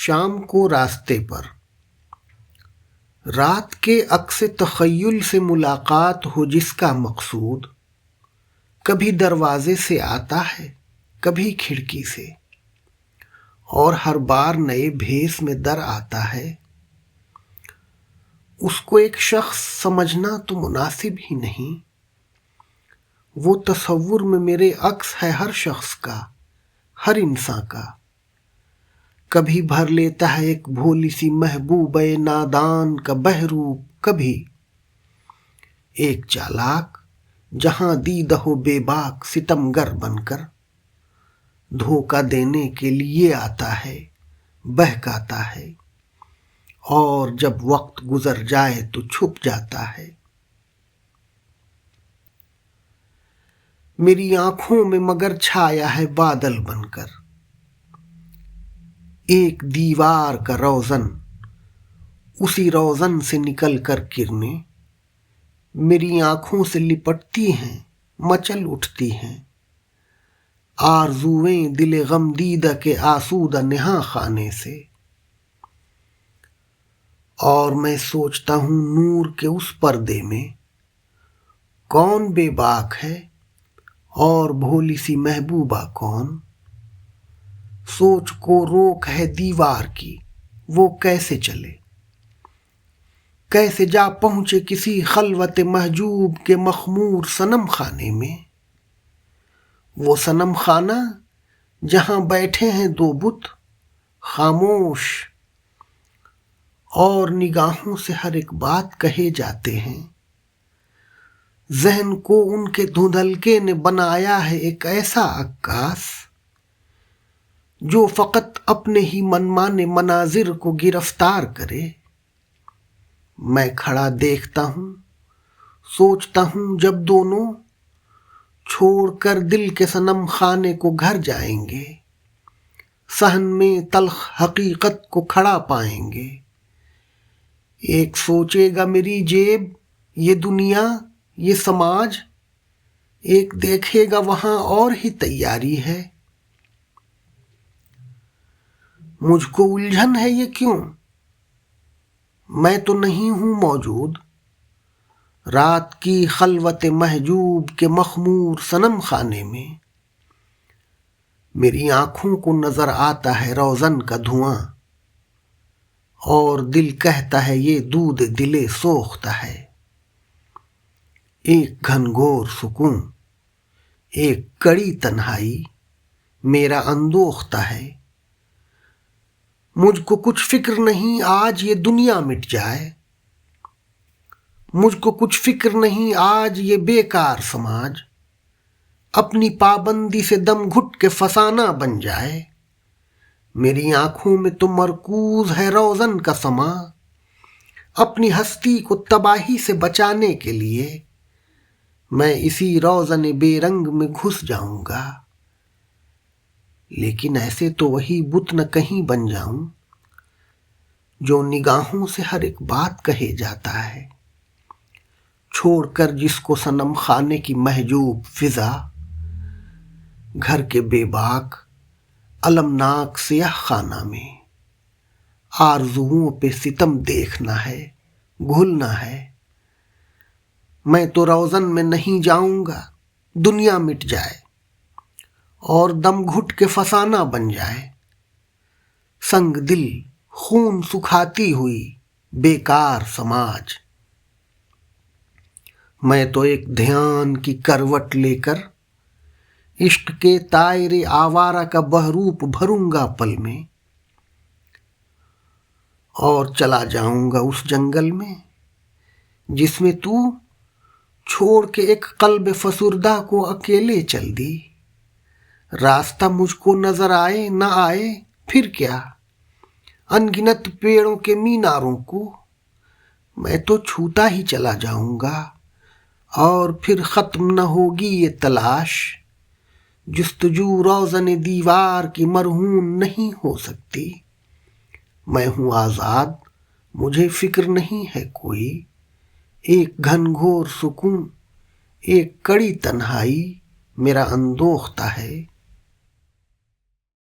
شام کو راستے پر رات کے عکس تخیل سے ملاقات ہو جس کا مقصود کبھی دروازے سے آتا ہے کبھی کھڑکی سے، اور ہر بار نئے بھیس میں در آتا ہے۔ اس کو ایک شخص سمجھنا تو مناسب ہی نہیں، وہ تصور میں میرے عکس ہے ہر شخص کا، ہر انسان کا۔ کبھی بھر لیتا ہے ایک بھولی سی محبوب نادان کا بہروپ، کبھی ایک چالاک جہاں دیدہ ہو بے باک ستمگر بن کر دھوکہ دینے کے لیے آتا ہے، بہکاتا ہے، اور جب وقت گزر جائے تو چھپ جاتا ہے۔ میری آنکھوں میں مگر چھایا ہے بادل بن کر ایک دیوار کا روزن، اسی روزن سے نکل کر کرنیں میری آنکھوں سے لپٹتی ہیں، مچل اٹھتی ہیں آرزوئیں دل غم دیدہ کے آسودہ نہاں خانے سے۔ اور میں سوچتا ہوں نور کے اس پردے میں کون بے باک ہے اور بھولی سی محبوبہ کون۔ سوچ کو روک ہے دیوار کی، وہ کیسے چلے، کیسے جا پہنچے کسی خلوت محجوب کے مخمور صنم خانے میں، وہ صنم خانہ جہاں بیٹھے ہیں دو بت خاموش، اور نگاہوں سے ہر ایک بات کہے جاتے ہیں۔ ذہن کو ان کے دھندلکے نے بنایا ہے ایک ایسا عکاس جو فقط اپنے ہی منمانے مناظر کو گرفتار کرے۔ میں کھڑا دیکھتا ہوں، سوچتا ہوں جب دونوں چھوڑ کر دل کے صنم خانے کو گھر جائیں گے، صحن میں تلخ حقیقت کو کھڑا پائیں گے۔ ایک سوچے گا میری جیب، یہ دنیا، یہ سماج، ایک دیکھے گا وہاں اور ہی تیاری ہے۔ مجھ کو الجھن ہے یہ کیوں، میں تو نہیں ہوں موجود رات کی خلوت محجوب کے مخمور صنم خانے میں۔ میری آنکھوں کو نظر آتا ہے روزن کا دھواں، اور دل کہتا ہے یہ دودھ دلے سوختہ ہے۔ ایک گھنگھور سکون، ایک کڑی تنہائی میرا اندوختہ ہے۔ مجھ کو کچھ فکر نہیں آج یہ دنیا مٹ جائے، مجھ کو کچھ فکر نہیں آج یہ بیکار سماج اپنی پابندی سے دم گھٹ کے فسانہ بن جائے۔ میری آنکھوں میں تو مرکوز ہے روزن کا سما، اپنی ہستی کو تباہی سے بچانے کے لیے میں اسی روزن بے رنگ میں گھس جاؤں گا، لیکن ایسے تو وہی بت نہ کہیں بن جاؤں جو نگاہوں سے ہر ایک بات کہے جاتا ہے، چھوڑ کر جس کو صنم خانے کی محجوب فضا، گھر کے بے باک المناک سیاہ خانہ میں آرزوؤں پہ ستم دیکھنا ہے، گھلنا ہے۔ میں تو روزن میں نہیں جاؤں گا، دنیا مٹ جائے اور دم گھٹ کے فسانہ بن جائے، سنگ دل خون سکھاتی ہوئی بیکار سماج۔ میں تو ایک دھیان کی کروٹ لے کر عشق کے طائر آوارہ کا بہروپ بھروں گا پل میں، اور چلا جاؤں گا اس جنگل میں جس میں تو چھوڑ کے ایک قلب فسردہ کو اکیلے چل دی۔ راستہ مجھ کو نظر آئے نہ آئے پھر کیا، ان گنت پیڑوں کے میناروں کو میں تو چھوتا ہی چلا جاؤں گا، اور پھر ختم نہ ہوگی یہ تلاش، جستجو روزن دیوار کی مرہون نہیں ہو سکتی۔ میں ہوں آزاد، مجھے فکر نہیں ہے کوئی، ایک گھنگھور سکون، ایک کڑی تنہائی میرا اندوختہ ہے۔